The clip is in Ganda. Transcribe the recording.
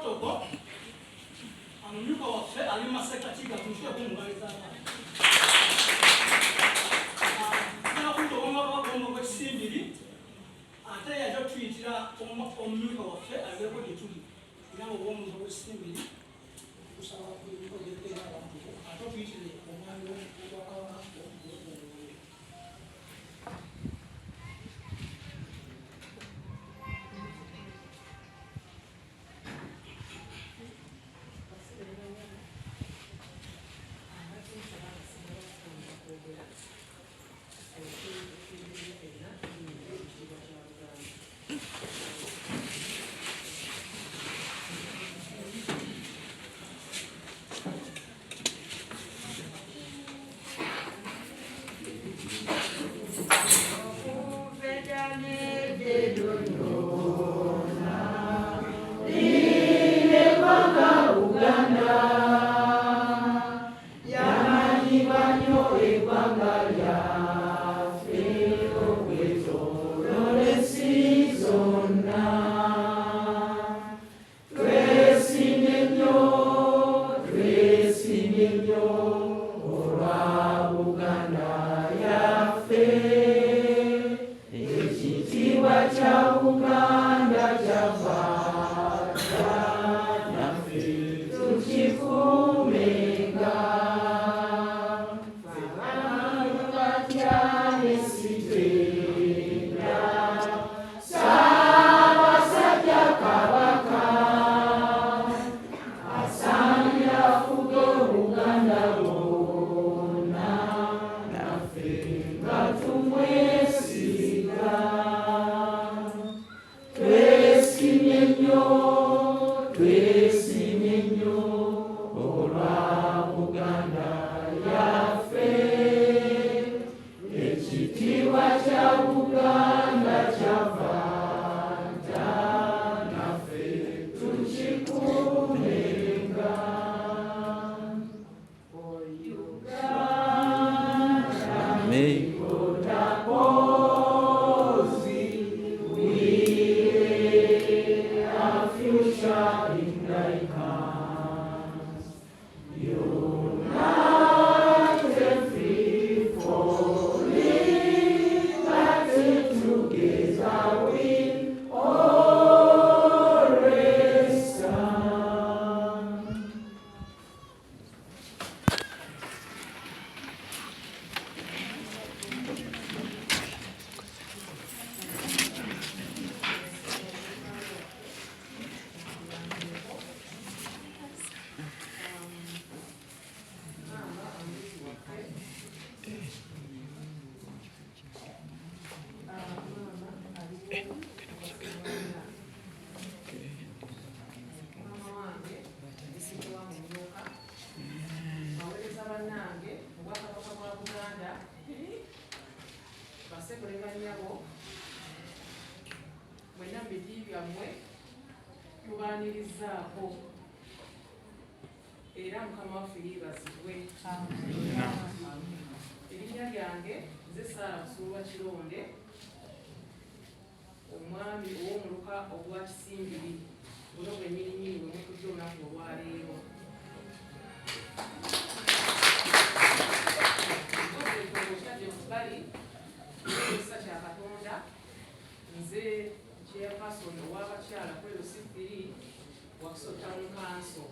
Katoko, amumyuka waffe ali mu masekatiga tumushyireko omugaliza abaana. Nakundi obwomabagomba bw'ekisimbiri ate yajja tuyitira omumyuka waffe abeeko gye tuli era obwomuntu bw'ekisimbiri tusaba kubikolekera abantu ate tuyitire omwami w'obwakabaka. Era mukama waffe yeebazibwe. Erinnya lyange nze Saara Busuulwa Kironde, omwami ow'omuluka ogwa Kisimbiri, buno bwennyininyini bwe mutudde olunaku olwaleero. Ekitongole kubali ekisa kya Katonda, nze chairperson ow'abakyala Kwero C3 Wakiso Town Council.